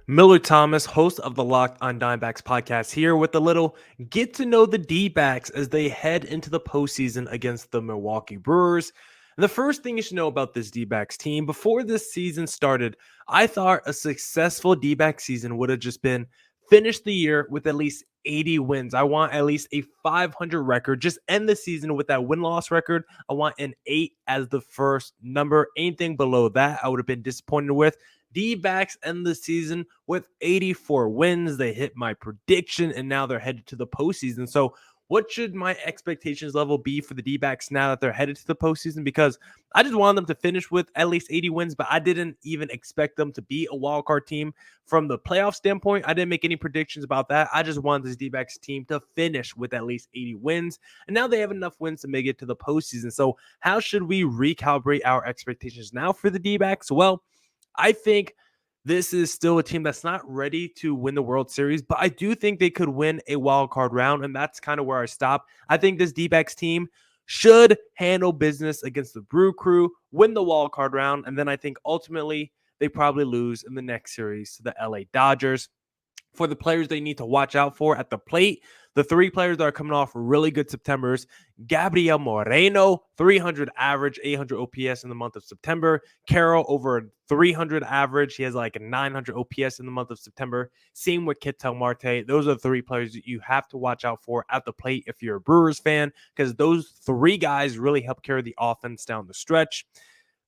Miller Thomas, host of the Locked on Diamondbacks podcast, here with a little get to know the D-backs as they head into the postseason against the Milwaukee Brewers. And the first thing you should know about this D-backs team, before this season started, I thought a successful D-back season would have just been finish the year with at least 80 wins. I want at least a 500 record. Just end the season with that win-loss record. I want an 8 as the first number. Anything below that, I would have been disappointed with. D-backs end the season with 84 wins. They hit my prediction, and now they're headed to the postseason. So what should my expectations level be for the D-backs now that they're headed to the postseason? Because I just wanted them to finish with at least 80 wins, but I didn't even expect them to be a wild card team. From the playoff standpoint, I didn't make any predictions about that. I just wanted this D-backs team to finish with at least 80 wins, and now they have enough wins to make it to the postseason. So how should we recalibrate our expectations now for the D-backs? Well, I think this is still a team that's not ready to win the World Series, but I do think they could win a wild card round, and that's kind of where I stop. I think this D-backs team should handle business against the Brew Crew, win the wild card round, and then I think ultimately they probably lose in the next series to the LA Dodgers. For the players they need to watch out for at the plate, the three players that are coming off really good Septembers: Gabriel Moreno, 300 average, 800 OPS in the month of September. Carroll, over 300 average. He has like a 900 OPS in the month of September. Same with Ketel Marte. Those are the three players that you have to watch out for at the plate if you're a Brewers fan, because those three guys really help carry the offense down the stretch.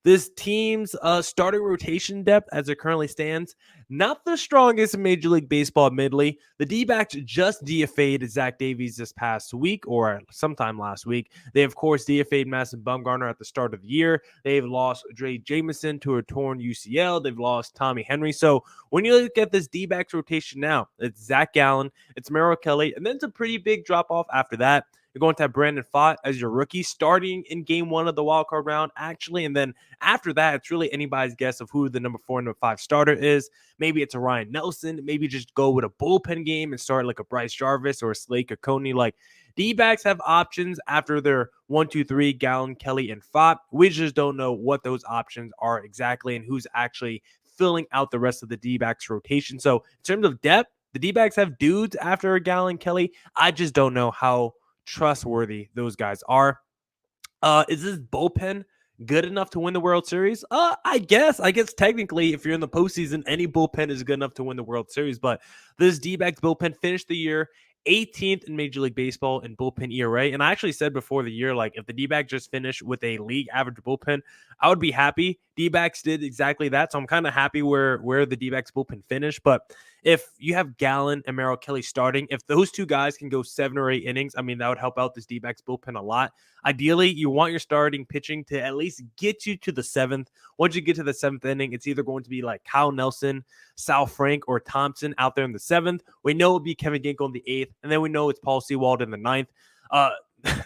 This team's starting rotation depth, as it currently stands, not the strongest in Major League Baseball, admittedly. The D-backs just DFA'd Zach Davies this past week, or sometime last week. They, of course, DFA'd Madison Bumgarner at the start of the year. They've lost Dre Jameson to a torn UCL. They've lost Tommy Henry. So when you look at this D-backs rotation now, it's Zach Gallen, it's Merrill Kelly, and then it's a pretty big drop-off after that. You're going to have Brandon Pfaadt as your rookie starting in game one of the wild card round, actually. And then after that, it's really anybody's guess of who the number 4 and number 5 starter is. Maybe it's a Ryan Nelson. Maybe just go with a bullpen game and start like a Bryce Jarvis or a Slade Coney. Like, D-backs have options after their 1, 2, 3, Gallen, Kelly, and Pfaadt. We just don't know what those options are exactly and who's actually filling out the rest of the D-backs rotation. So in terms of depth, the D-backs have dudes after Gallen, Kelly. I just don't know how trustworthy those guys are. Is this bullpen good enough to win the World Series? I guess technically, if you're in the postseason, any bullpen is good enough to win the World Series. But this D-backs bullpen finished the year 18th in Major League Baseball in bullpen ERA. And I actually said before the year, like, if the D-backs just finished with a league average bullpen, I would be happy. D-backs did exactly that. So I'm kind of happy where the D-backs bullpen finished. But if you have Gallen and Merrill Kelly starting, if those two guys can go 7 or 8 innings, I mean, that would help out this D-backs bullpen a lot. Ideally, you want your starting pitching to at least get you to the 7th. Once you get to the 7th inning, it's either going to be like Kyle Nelson, Sal Frank, or Thompson out there in the 7th. We know it'll be Kevin Ginkel in the 8th, and then we know it's Paul Sewald in the 9th.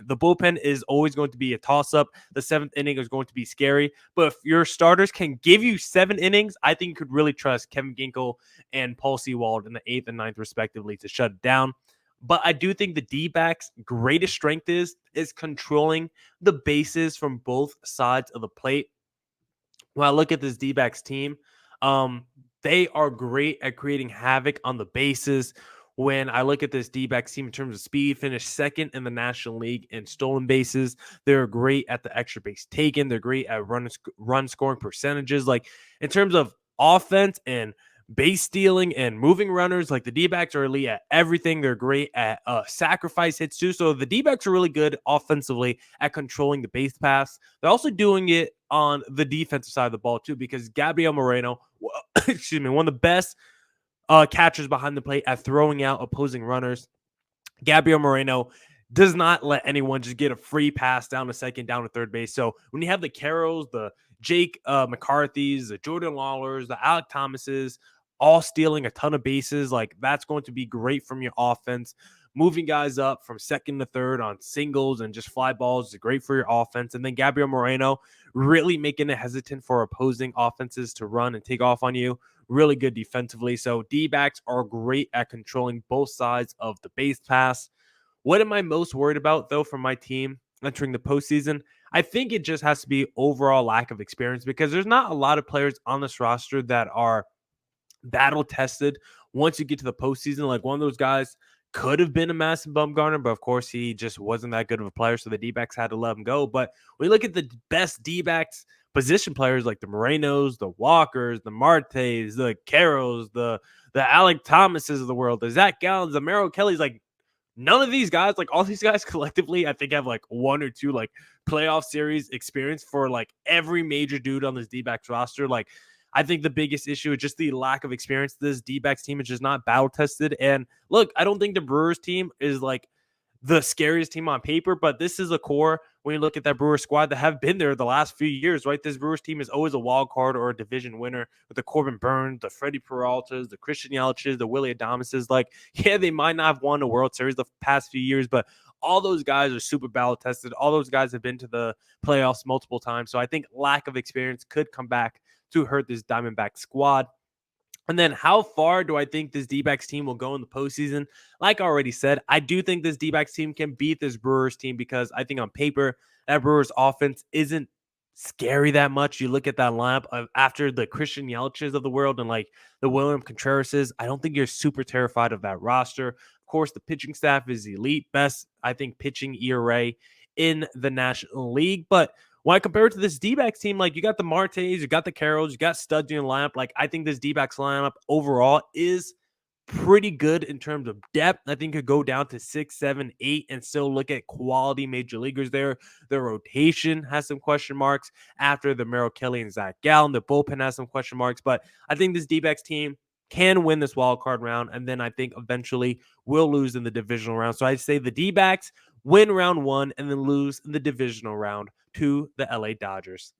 The bullpen is always going to be a toss-up. The 7th inning is going to be scary. But if your starters can give you 7 innings, I think you could really trust Kevin Ginkel and Paul Sewald in the 8th and 9th, respectively, to shut it down. But I do think the D-backs' greatest strength is controlling the bases from both sides of the plate. When I look at this D-backs team, they are great at creating havoc on the bases. When I look at this D-backs team in terms of speed, finished 2nd in the National League in stolen bases. They're great at the extra base taken. They're great at run scoring percentages. Like, in terms of offense and base stealing and moving runners, like, the D-backs are elite at everything. They're great at sacrifice hits too. So the D-backs are really good offensively at controlling the base pass. They're also doing it on the defensive side of the ball too, because Gabriel Moreno, excuse me, one of the best catchers behind the plate at throwing out opposing runners. Gabriel Moreno does not let anyone just get a free pass down to second, down to third base. So when you have the Carrolls, the Jake McCarthy's, the Jordan Lawlers, the Alec Thomases, all stealing a ton of bases, like, that's going to be great from your offense. Moving guys up from second to third on singles and just fly balls is great for your offense. And then Gabriel Moreno really making it hesitant for opposing offenses to run and take off on you. Really good defensively. So D-backs are great at controlling both sides of the base pass. What am I most worried about, though, for my team entering the postseason? I think it just has to be overall lack of experience, because there's not a lot of players on this roster that are battle tested once you get to the postseason. Like one of those guys could have been a massive Bumgarner, but of course he just wasn't that good of a player, so the D-backs had to let him go. But when you look at the best D-backs position players like the Morenos, the Walkers, the Martes, the Carrolls, the Alec Thomases of the world, the Zach Gallens, the Merrill Kellys, like none of these guys, like all these guys collectively, I think have like one or two like playoff series experience for like every major dude on this D-backs roster. Like I think the biggest issue is just the lack of experience. This D-backs team is just not battle tested. And look, I don't think the Brewers team is like the scariest team on paper, but this is a core when you look at that Brewers squad that have been there the last few years, right? This Brewers team is always a wild card or a division winner with the Corbin Burns, the Freddie Peraltas, the Christian Yelich's, the Willie Adamises. Like, yeah, they might not have won a World Series the past few years, but all those guys are super battle tested. All those guys have been to the playoffs multiple times. So I think lack of experience could come back to hurt this Diamondback squad. And then how far do I think this D-backs team will go in the postseason? Like I already said, I do think this D-backs team can beat this Brewers team because I think on paper, that Brewers offense isn't scary that much. You look at that lineup of after the Christian Yelich's of the world and like the William Contrerases, I don't think you're super terrified of that roster. Of course, the pitching staff is elite, best, I think, pitching ERA in the National League. But when I compare it to this D-backs team, like you got the Martes, you got the Carrolls, you got studs in the lineup. Like I think this D-backs lineup overall is pretty good in terms of depth. I think could go down to 6, 7, 8 and still look at quality major leaguers there. The rotation has some question marks after the Merrill, Kelly, and Zach Gallen. The bullpen has some question marks, but I think this D-backs team can win this wild card round, and then I think eventually will lose in the divisional round. So I'd say the D-backs win round one and then lose in the divisional round to the LA Dodgers.